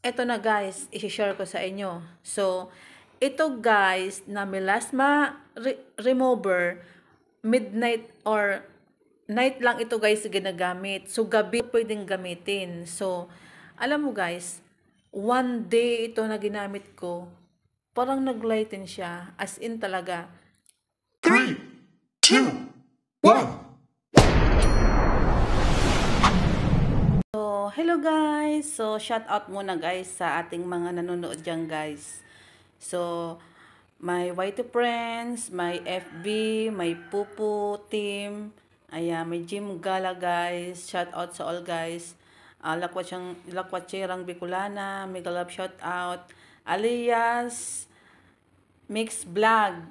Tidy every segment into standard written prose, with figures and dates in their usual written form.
Eto na guys, i-share ko sa inyo. So, ito guys na melasma remover, midnight or night lang ito guys ginagamit. So, gabi pwedeng gamitin. So, alam mo guys, one day ito na ginamit ko, parang naglighten siya. As in talaga. 3, 2, 1. So, hello guys! So, shout out muna guys sa ating mga nanonood dyan guys. So, my YT friends, my FB, my Pupu team, ayan, may Jim Gala guys. Shout out sa all guys. Lakwatserang Bicolana, mega love shout out. Alias, Mix Vlog.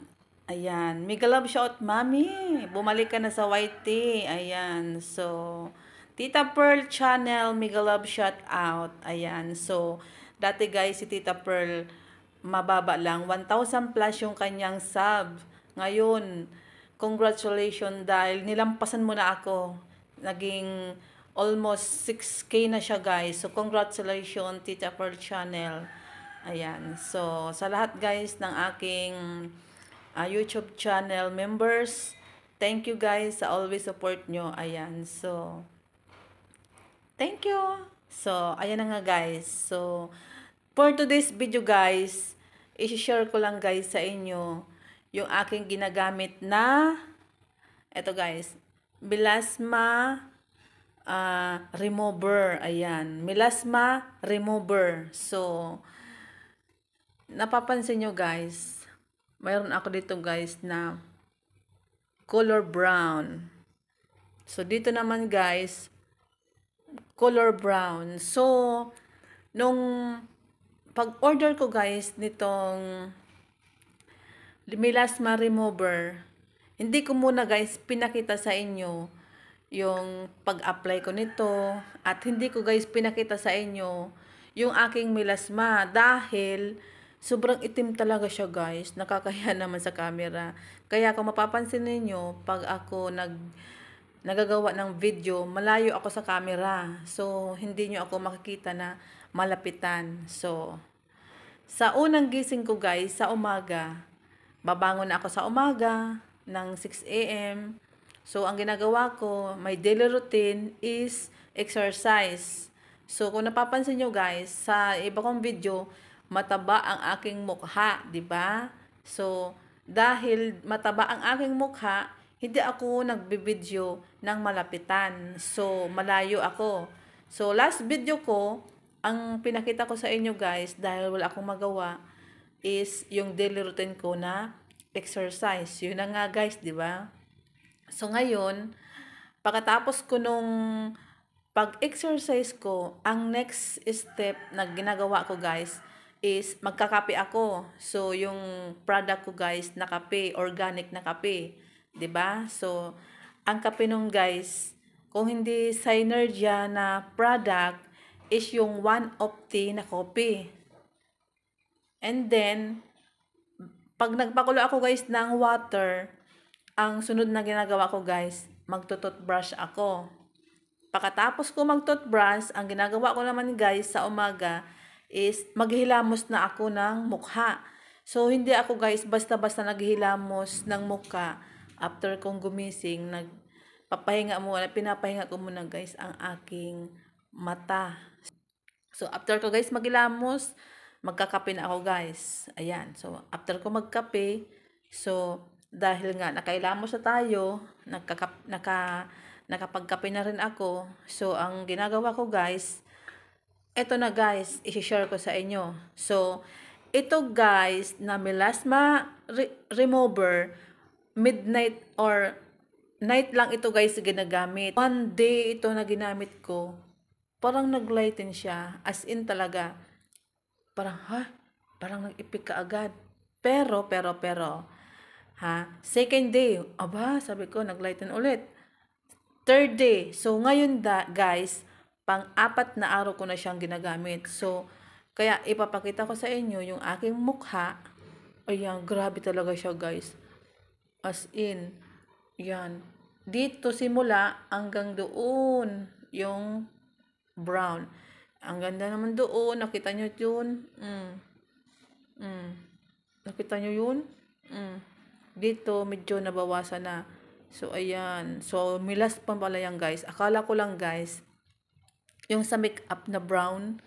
Ayan, mega love shout mami. Bumalik ka na sa YT. Ayan, so Tita Pearl channel, mega love shout out. Ayan, so dati guys si Tita Pearl mababa lang, 1,000 plus yung kanyang sub. Ngayon, congratulations dahil nilampasan mo na ako. Naging almost 6K na siya guys. So congratulations Tita Pearl channel. Ayan. So, sa lahat guys ng aking YouTube channel members, thank you guys sa always support nyo. Ayan. So, thank you. So, ayan na nga guys. So, for today's video guys, i-share ko lang guys sa inyo yung aking ginagamit na, eto guys, melasma remover. Ayan. Melasma remover. So, napapansin nyo guys, mayroon ako dito guys na color brown. So, dito naman guys, color brown. So, nung pag-order ko guys nitong melasma remover, hindi ko muna guys pinakita sa inyo yung pag-apply ko nito at hindi ko guys pinakita sa inyo yung aking melasma dahil sobrang itim talaga siya guys. Nakakahiya naman sa camera. Kaya kung mapapansin niyo pag ako nagagawa ng video, malayo ako sa camera. So, hindi nyo ako makikita na malapitan. So, sa unang gising ko guys, sa umaga, babangon ako sa umaga ng 6 a.m. So, ang ginagawa ko, my daily routine is exercise. So, kung napapansin nyo guys, sa iba kong video, mataba ang aking mukha, di ba? So, dahil mataba ang aking mukha, hindi ako nagbibideo ng malapitan. So, malayo ako. So, last video ko, ang pinakita ko sa inyo guys, dahil wala akong magawa, is yung daily routine ko na exercise. Yun na nga guys, di ba? So, ngayon, pagkatapos ko nung pag-exercise ko, ang next step na ginagawa ko guys, is magkakape ako. So, yung product ko guys, na kape, organic na kape. 'Di ba? So, ang kape nung guys, kung hindi Synergia na product, is yung one of tea na coffee. And then, pag nagpakulo ako guys ng water, ang sunod na ginagawa ko guys, magto-toothbrush ako. Pagkatapos ko mag-toothbrush, ang ginagawa ko naman guys sa umaga is maghilamos na ako ng mukha. So, hindi ako guys basta-basta naghilamos ng mukha. After kong gumising, pinapahinga ko muna guys ang aking mata. So, after ko guys maghilamos, magkakape na ako guys. Ayan. So, after ko magkape, so, dahil nga nakailamos na tayo, nakapagkape na rin ako. So, ang ginagawa ko guys, eto na guys, i-share ko sa inyo. So, ito guys na melasma remover, midnight or night lang ito guys ginagamit. One day ito na ginamit ko, parang naglighten siya. As in talaga, parang parang nag-ipik ka agad. Pero, second day, aba, sabi ko, naglighten ulit. Third day, so ngayon guys, pang-apat na araw ko na siyang ginagamit. So, kaya ipapakita ko sa inyo yung aking mukha. Ayan, grabe talaga siya guys. As in, yan. Dito simula hanggang doon yung brown. Ang ganda naman doon. Nakita nyo yun? Nakita nyo yun? Dito, medyo nabawasan na. So, ayan. So, milas pa pala yan, guys. Akala ko lang, guys, yung sa makeup na brown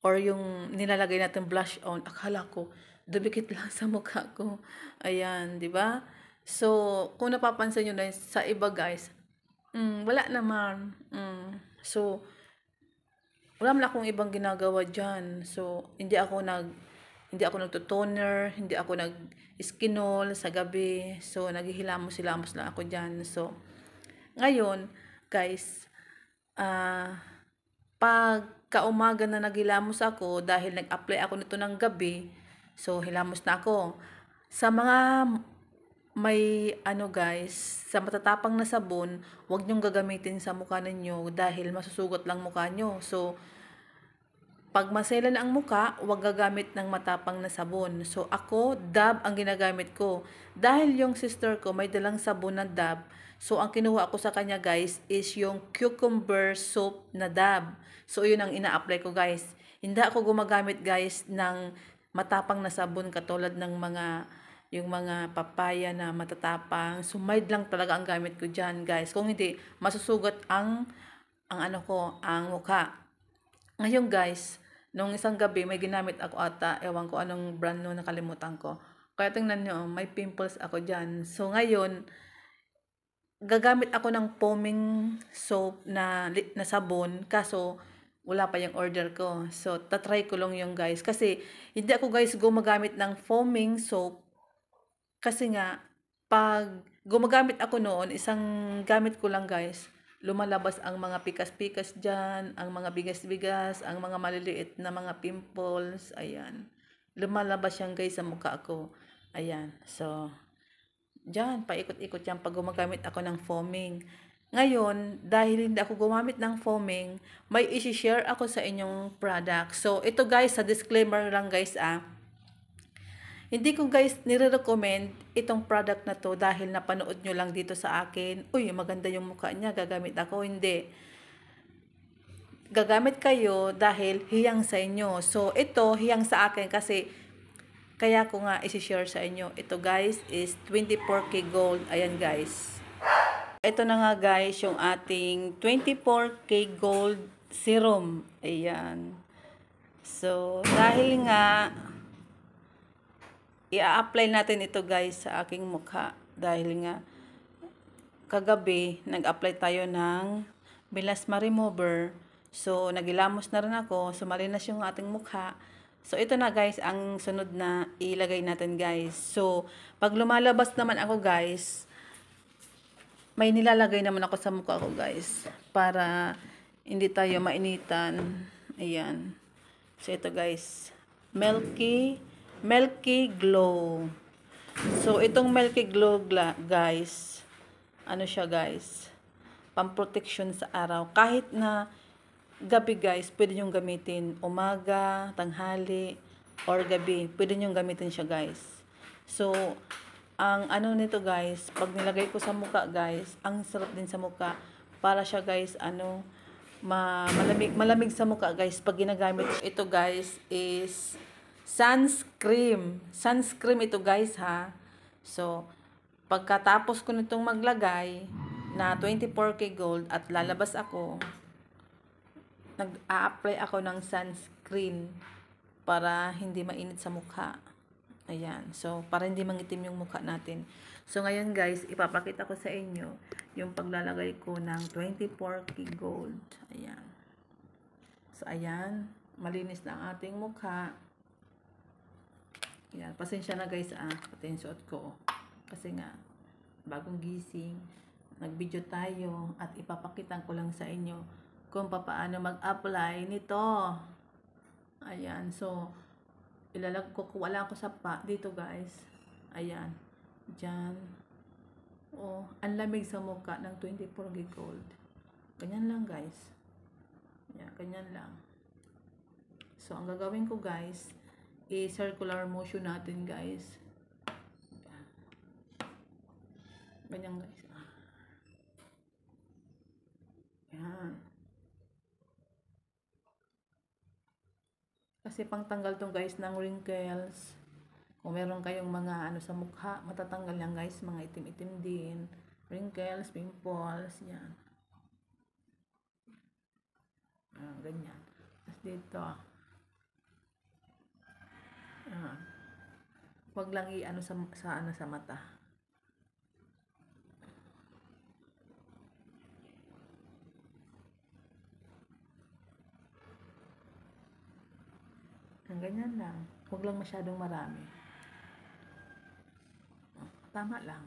or yung nilalagay natin blush on, akala ko, dumikit lang sa mukha ko. Ayan, di ba? So, kung napapansin nyo na sa iba, guys, wala naman. So, wala man akong ibang ginagawa dyan. So, hindi ako nagto-toner, hindi ako nag-skinol sa gabi. So, naghihilamos-hilamos lang ako dyan. So, ngayon, guys, pagka umaga na naghilamos ako dahil nag-apply ako nito ng gabi, so, hilamos na ako. Sa mga may guys, sa matatapang na sabon, huwag nyong gagamitin sa mukha ninyo dahil masusugat lang mukha nyo. So, pag maselan ang mukha, huwag gagamit ng matapang na sabon. So, ako, Dove ang ginagamit ko. Dahil yung sister ko may dalang sabon na Dove, so, ang kinuha ko sa kanya, guys, is yung cucumber soap na Dove. So, yun ang ina-apply ko, guys. Hindi ako gumagamit, guys, ng matapang na sabon katulad ng yung mga papaya na matatapang. So, mild lang talaga ang gamit ko dyan, guys. Kung hindi, masusugat ang ang mukha. Ngayon, guys, nung isang gabi, may ginamit ako ata, ewan ko anong brand no, nakalimutan ko. Kaya tingnan nyo, may pimples ako dyan. So, ngayon, gagamit ako ng foaming soap na sabon, kaso, wala pa yung order ko. So, tatry ko lang yung guys. Kasi, hindi ako guys gumagamit ng foaming soap. Kasi nga, pag gumagamit ako noon, isang gamit ko lang guys, lumalabas ang mga pikas-pikas dyan, ang mga bigas-bigas, ang mga maliliit na mga pimples, ayan. Lumalabas yan guys sa mukha ko. Ayan, so, dyan, paikot-ikot yan pag gumagamit ako ng foaming. Ngayon, dahil hindi ako gumamit ng foaming, may isi-share ako sa inyong product. So, ito guys, sa disclaimer lang guys hindi ko guys nire-recommend itong product na to dahil napanood nyo lang dito sa akin. Uy, maganda yung mukha niya, gagamit ako. Hindi. Gagamit kayo dahil hiyang sa inyo. So, ito hiyang sa akin kasi kaya ko nga isi-share sa inyo. Ito guys is 24K gold. Ayan guys. Ito na nga guys yung ating 24K gold serum. Ayan. So, dahil nga i-apply natin ito guys sa aking mukha dahil nga kagabi nag-apply tayo ng melasma remover. So, nagilamos na rin ako. So, malinas yung ating mukha. So, ito na guys ang sunod na ilagay natin guys. So, pag lumalabas naman ako guys, may nilalagay naman ako sa mukha ko guys para hindi tayo mainitan. Ayan. So, ito guys. Milky Glow. So, itong Milky Glow guys, ano siya guys, pamproteksyon sa araw. Kahit na gabi guys, pwede nyong gamitin. Umaga, tanghali, or gabi. Pwede nyong gamitin siya guys. So, ang nito guys, pag nilagay ko sa mukha guys, ang sarap din sa mukha. Para siya guys, malamig sa mukha guys. Pag ginagamit ito guys is sunscreen. Sunscreen ito guys ha. So, pagkatapos ko nitong maglagay na 24K gold at lalabas ako, nag-a-apply ako ng sunscreen para hindi mainit sa mukha. Ayan. So, para hindi mangitim yung mukha natin. So, ngayon guys, ipapakita ko sa inyo yung paglalagay ko ng 24K gold. Ayan. So, ayan. Malinis na ang ating mukha. Ayan. Pasensya na guys pati yung suot ko. Kasi nga, bagong gising, nag-video tayo at ipapakita ko lang sa inyo kung paano mag-apply nito. Ayan. So, wala ko sa dito guys. Ayan. Diyan. Oh, ang lamig sa mukha ng 24K gold. Ganyan lang guys. Ayan, ganyan lang. So, ang gagawin ko guys, i-circular motion natin guys. Ganyan guys. Ayan. Kasi pangtanggal tong guys ng wrinkles. Kung meron kayong mga ano sa mukha, matatanggal yan guys, mga itim-itim din. Wrinkles, pimples, yan. Ganyan. Tapos dito. Huwag lang i-ano sa mata. Ganyan lang. Huwag lang masyadong marami. Tama lang.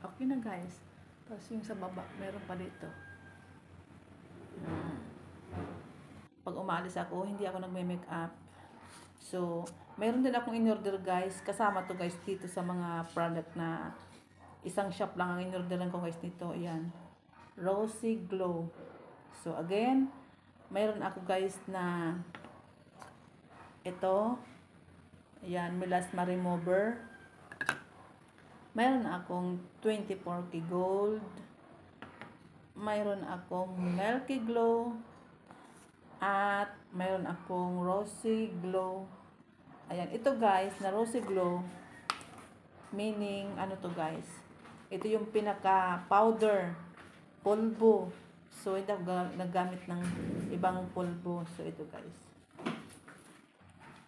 Okay na guys. Tapos yung sa baba, meron pa dito. Pag umalis ako, hindi ako nagme-makeup. So, meron din akong in-order guys. Kasama to guys dito sa mga product na isang shop lang ang in-orderan ko guys nito. Ayan. Rosy Glow. So, again, mayroon ako guys na ito. Ayan, melasma remover. Mayroon akong 24K Gold. Mayroon akong Milky Glow. At mayroon akong Rosy Glow. Ayan, ito guys, na Rosy Glow. Meaning, ano to guys? Ito yung pinaka powder. Polvo. So, ito naggamit ng ibang polvo. So, ito guys.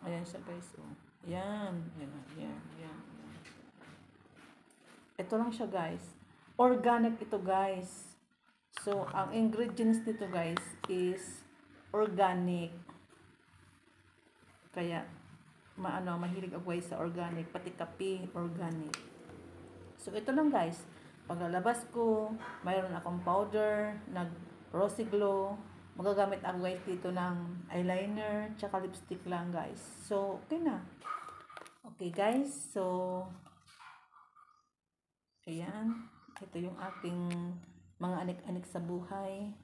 Ayan siya guys. Oh. Ayan. Ayan. Ito lang siya guys. Organic ito guys. So, ang ingredients nito guys is organic. Kaya, mahilig ako guys sa organic. Pati kape, organic. So, ito lang guys. Paglalabas ko, mayroon akong powder, Rosy Glow. Magagamit ako guys dito ng eyeliner, tsaka lipstick lang guys. So, okay na. Okay guys, so, ayan. Ito yung aking mga anik-anik sa buhay.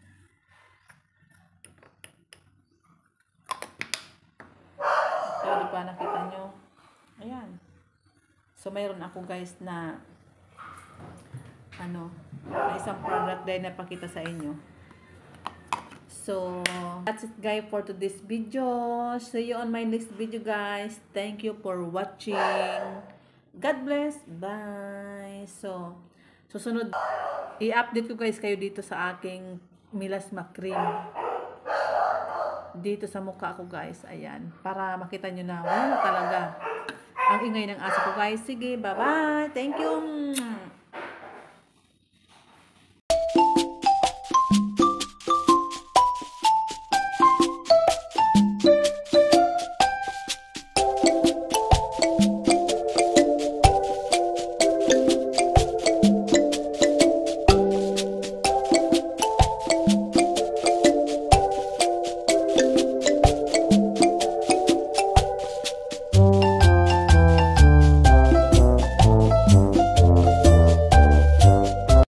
Pero di pa nakita nyo. Ayan. So, mayroon ako guys na isang product din na pakita sa inyo. So, that's it guys for today's video. See you on my next video guys. Thank you for watching. God bless. Bye. So, susunod, i-update ko guys kayo dito sa aking melasma cream. Dito sa mukha ko guys. Ayan. Para makita nyo na wala talaga ang ingay ng aso ko guys. Sige, bye-bye. Thank you.